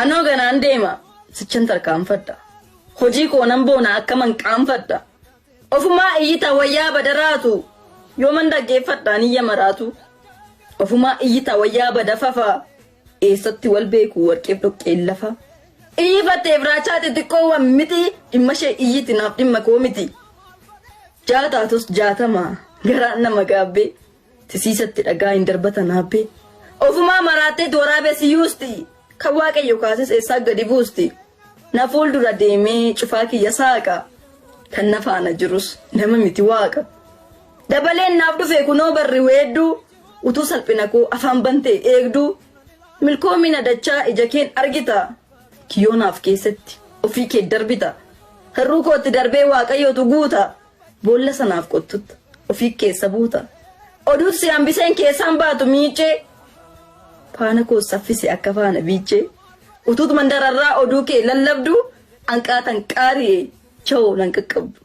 Anoo ganaan deema sichan tarkaanfadha. Hojii koonan boona akkaman qaanfadha. Ofumaa iyyita wayyaa badaraatu yoo man dhaggeeffadhaan iyya maraatu. Ofumaa iyyita wayyaa badafafa eessatti wal beeku warqeef dhoqqeen lafa. Iyyifatteef raachaa xixiqqoo miti dhimma ishee iyyiti naaf dhimma koo miti. Jaataatus jaatama garaan nama gaabbee tisiisatti dhagaa hin darbatan haabbee. Ofumaa maraattee dooraabee siyyuusti kan waaqayyo kaases eessaa gadi buusti. Na fuuldura deemee cufaa kiyya saaqa kan na faana jirus nama miti waaqa. Dabaleen naaf dhufe kunoo barri weedduu utuu salphina koo afaan bantee eegduu. Milkoomina dachaa ija keen argita kiyoonaaf keessatti ofii kee darbita. Harruu kootti darbee waaqayyootu guuta boolla sanaaf qottutta ofii keessa buuta. Oduutti si hambiseen keessaan baatu miicee faana koo saffise akka faana biichee. Utuut mandararraa oduu kee lallabdu anqaatan qaari'ee ቸው nan qaqqabdu.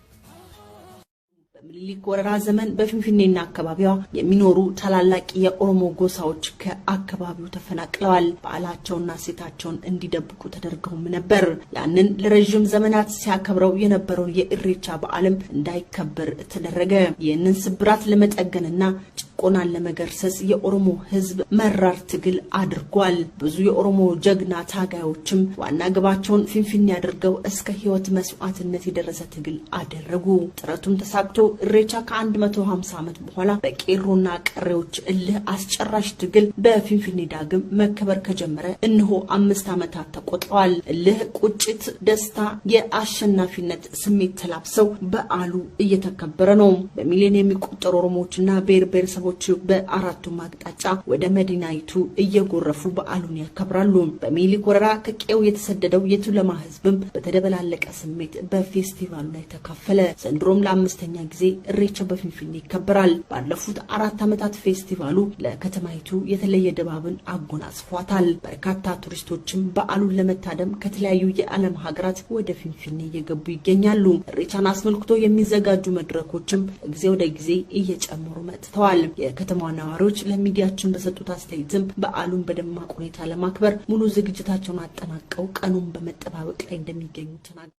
በምኒልክ ወረራ ዘመን በፊንፊኔና አካባቢዋ የሚኖሩ ታላላቅ የኦሮሞ ጎሳዎች ከአካባቢው ተፈናቅለዋል። በዓላቸውና ሴታቸውን እንዲደብቁ ተደርገውም ነበር። ያንን ለረጅም ዘመናት ሲያከብረው የነበረው የኢሬቻ በዓልም እንዳይከበር ተደረገ። ይህንን ስብራት ለመጠገንና ጭቆናን ለመገርሰስ የኦሮሞ ሕዝብ መራር ትግል አድርጓል። ብዙ የኦሮሞ ጀግና ታጋዮችም ዋና ግባቸውን ፊንፊኔ አድርገው እስከ ሕይወት መስዋዕትነት የደረሰ ትግል አደረጉ። ጥረቱም ተሳክቶ ኢሬቻ ከ150 ዓመት በኋላ በቄሮና ቀሬዎች እልህ አስጨራሽ ትግል በፊንፊኔ ዳግም መከበር ከጀመረ እነሆ 5 ዓመታት ተቆጥረዋል። እልህ፣ ቁጭት፣ ደስታ፣ የአሸናፊነት ስሜት ተላብሰው በዓሉ እየተከበረ ነው። በሚሊዮን የሚቆጠሩ ኦሮሞዎችና ብሔረሰቦች በአራቱም አቅጣጫ ወደ መዲናይቱ እየጎረፉ በዓሉን ያከብራሉ። በሚኒሊክ ወረራ ከቄው የተሰደደው የቱለማ ህዝብም በተደበላለቀ ስሜት በፌስቲቫሉ ላይ ተካፈለ። ዘንድሮም ለአምስተኛ ጊዜ ኢሬቻ በፊንፊኔ ይከበራል። ባለፉት 4 ዓመታት ፌስቲቫሉ ለከተማይቱ የተለየ ድባብን አጎናጽፏታል። በርካታ ቱሪስቶችም በዓሉን ለመታደም ከተለያዩ የዓለም ሀገራት ወደ ፊንፊኔ እየገቡ ይገኛሉ። ኢሬቻን አስመልክቶ የሚዘጋጁ መድረኮችም ጊዜ ወደ ጊዜ እየጨመሩ መጥተዋል። የከተማዋ ነዋሪዎች ለሚዲያችን በሰጡት አስተያየትም በዓሉን በደማቅ ሁኔታ ለማክበር ሙሉ ዝግጅታቸውን አጠናቀው ቀኑን በመጠባበቅ ላይ እንደሚገኙ ተናገሩ።